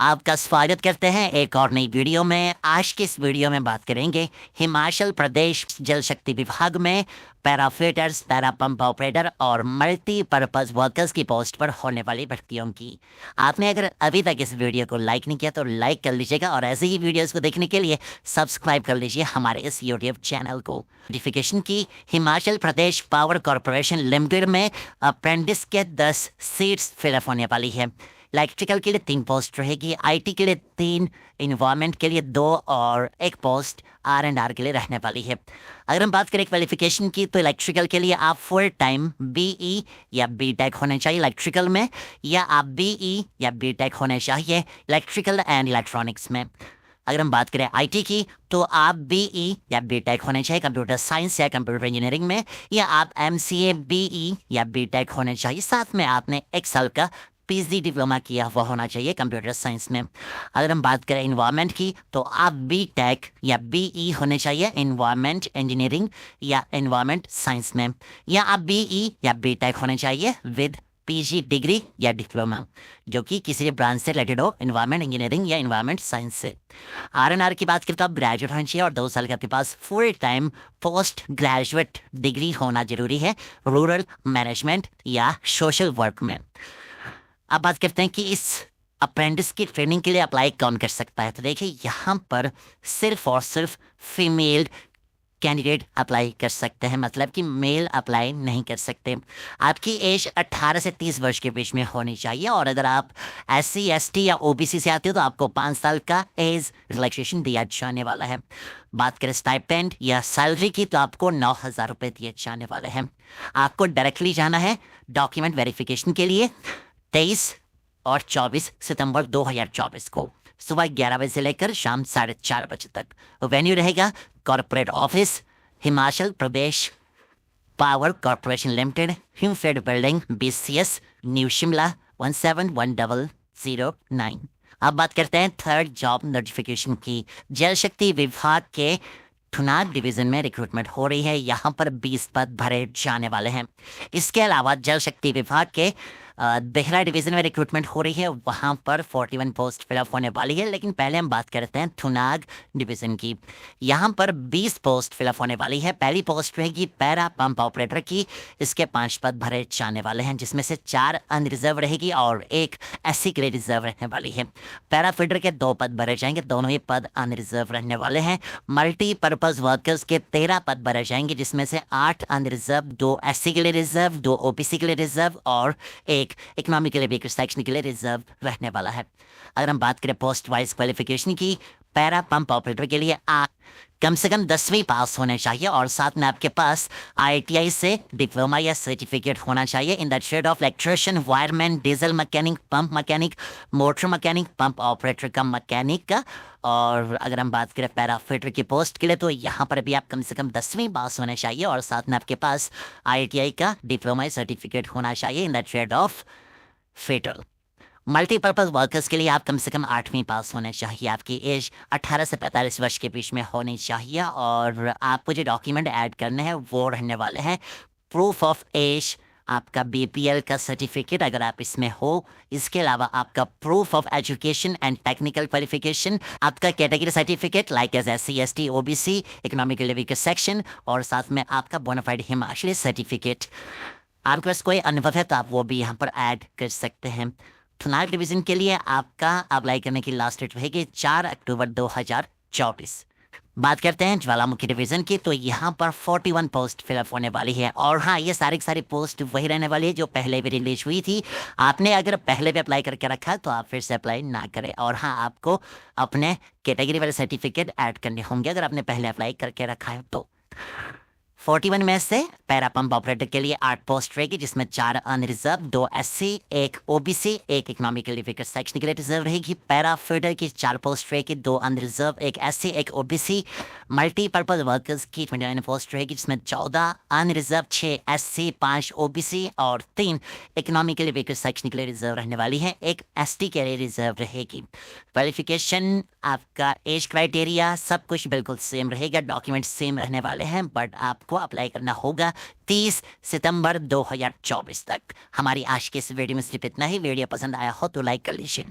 आपका स्वागत करते हैं एक और नई वीडियो में। आज की इस वीडियो में बात करेंगे हिमाचल प्रदेश जल शक्ति विभाग में पैराफिटर्स, पैरा पंप ऑपरेटर और मल्टीपर्पज वर्कर्स की पोस्ट पर होने वाली भर्तियों की। आपने अगर अभी तक इस वीडियो को लाइक नहीं किया तो लाइक कर लीजिएगा और ऐसे ही वीडियोस को देखने के लिए सब्सक्राइब कर लीजिए हमारे इस यूट्यूब चैनल को। नोटिफिकेशन की Himachal Pradesh power corporation limited में अप्रेंटिस के 10 सीट्स फिलअप होने वाली है। इलेक्ट्रिकल के लिए 3 पोस्ट रहेगी, आईटी के लिए 3, इन्वायरमेंट के लिए 2 और 1 पोस्ट R&R के लिए रहने वाली है। अगर हम बात करें क्वालिफिकेशन की तो इलेक्ट्रिकल के लिए आप फुल टाइम BE या BTech होने चाहिए इलेक्ट्रिकल में, या आप BE या BTech होने चाहिए इलेक्ट्रिकल एंड इलेक्ट्रॉनिक्स में। अगर हम बात करें आईटी की तो आप BE या BTech होने चाहिए कंप्यूटर साइंस या कंप्यूटर इंजीनियरिंग में, या आप MCA BE या BTech होने चाहिए, साथ में आपने 1 साल का PhD डिप्लोमा किया हुआ होना चाहिए कंप्यूटर साइंस में। अगर हम बात करें इन्वायरमेंट की तो आप BTech या BE होने चाहिए इन्वायरमेंट इंजीनियरिंग या इन्वायरमेंट साइंस में, या आप BE या BTech होने चाहिए विद PG डिग्री या डिप्लोमा जो कि किसी ब्रांच से रिलेटेड हो, इन्वायरमेंट इंजीनियरिंग या इन्वायरमेंट साइंस से। R&R की बात करें तो आप ग्रेजुएट होना चाहिए और 2 साल के आपके पास full time post graduate degree होना जरूरी है रूरल मैनेजमेंट या सोशल वर्क में। अब बात करते हैं कि इस अप्रेंटिस की ट्रेनिंग के लिए अप्लाई कौन कर सकता है। तो देखिए यहाँ पर सिर्फ और सिर्फ फीमेल कैंडिडेट अप्लाई कर सकते हैं, मतलब कि मेल अप्लाई नहीं कर सकते। आपकी एज 18 से 30 वर्ष के बीच में होनी चाहिए और अगर आप SC ST या OBC से आते हो तो आपको 5 साल का एज रिलैक्सेशन दिया जाने वाला है। बात करें स्टाइपेंड या सैलरी की तो आपको 9,000 रुपये दिए जाने वाले हैं। आपको डायरेक्टली जाना है डॉक्यूमेंट वेरिफिकेशन के लिए 23 और 24 सितंबर 2024 को सुबह 11 बजे से लेकर शाम 4:30 बजे तक। वेन्यू रहेगा corporate office, Himachal Pradesh power corporation limited, Himfed building, BCS, new Shimla 171009। अब बात करते हैं थर्ड जॉब नोटिफिकेशन की। जल शक्ति विभाग के थुनाग डिवीजन में रिक्रूटमेंट हो रही है। यहाँ पर 20 पद भरे जाने वाले हैं। इसके अलावा जल शक्ति विभाग के देहरा डिवीजन में रिक्रूटमेंट हो रही है, वहाँ पर 41 पोस्ट फिलअप होने वाली है। लेकिन पहले हम बात करते हैं थुनाग डिवीजन की। यहाँ पर 20 पोस्ट फिलअप होने वाली है। पहली पोस्ट रहेगी पैरा पंप ऑपरेटर की। इसके 5 पद भरे जाने वाले हैं, जिसमें से 4 अनरिजर्व रहेगी और 1 SC के लिए रिजर्व रहने वाली है। पैरा फीडर के 2 पद भरे जाएंगे, दोनों ही पद अनरिजर्व रहने वाले हैं। मल्टीपर्पज वर्कर्स के 13 पद भरे जाएंगे, जिसमें से 8 अनरिजर्व, 2 SC के लिए रिजर्व, 2 OBC के लिए रिजर्व और 1 इकोनॉमिकली वीकर सेक्शन के लिए रिजर्व रहने वाला है। अगर हम बात करें पोस्ट वाइज क्वालिफिकेशन की, पैरा पंप ऑपरेटर के लिए आप कम से कम 10वीं पास होने चाहिए और साथ में आपके पास ITI से डिप्लोमा या सर्टिफिकेट होना चाहिए in the trade off electrician, wireman, diesel mechanic, pump mechanic, motor mechanic, pump operator का मैकेनिक का। और अगर हम बात करें पैराफिटर की पोस्ट के लिए तो यहाँ पर भी आप कम से कम 10वीं पास होने चाहिए और साथ में आपके पास ITI का डिप्लोमा सर्टिफिकेट होना चाहिए in the trade off fitter. Multipurpose workers के लिए आप कम से कम 8वीं पास होने चाहिए। आपकी एज 18 से 45 वर्ष के बीच में होनी चाहिए और आपको जो डॉक्यूमेंट ऐड करने हैं वो रहने वाले हैं प्रूफ ऑफ एज, आपका BPL का सर्टिफिकेट अगर आप इसमें हो, इसके अलावा आपका proof of education and technical qualification, आपका category certificate like as SC ST OBC economically weaker section और साथ में आपका बोनाफाइड हिमाचली सर्टिफिकेट। आपके पास कोई अनुभव है तो आप वो भी यहाँ पर ऐड कर सकते हैं। थुनाग डिवीजन के लिए आपका अप्लाई करने की लास्ट डेट रहेगी 4 अक्टूबर 2024। बात करते हैं ज्वालामुखी डिवीजन की तो यहाँ पर 41 पोस्ट फिलअप होने वाली है और हाँ, ये सारी की सारी पोस्ट वही रहने वाली है जो पहले भी रिलीज हुई थी। आपने अगर पहले भी अप्लाई करके रखा है तो आप फिर से अप्लाई ना करें और हाँ, आपको अपने कैटेगरी वाले सर्टिफिकेट ऐड करने होंगे अगर आपने पहले अप्लाई करके रखा है तो। 41 में से पैरा पंप ऑपरेटर के लिए 8 पोस्ट रहेगी, जिसमें 4 unreserved, 2 SC, 1 OBC, 1 economically weaker section के लिए रिजर्व रहेगी। पैरा फीडर की 4 पोस्ट रहेगी, 2 unreserved, 1 SC, 1 OBC। Multipurpose workers की 29 पोस्ट रहेगी, जिसमें 14 अनरिजर्व, 6 SC, 5 OBC और 3 इकोनॉमिकली वीकर सेक्शन के लिए रिजर्व रहने वाली है। 1 ST के लिए रिजर्व रहेगी। क्वालिफिकेशन, आपका एज क्राइटेरिया सब कुछ बिल्कुल सेम रहेगा, डॉक्यूमेंट सेम रहने वाले हैं, बट आपको अप्लाई करना होगा 30 सितंबर 2024 तक। हमारी आज के इस वीडियो में सिर्फ इतना ही। वीडियो पसंद आया हो तो लाइक कर लीजिए।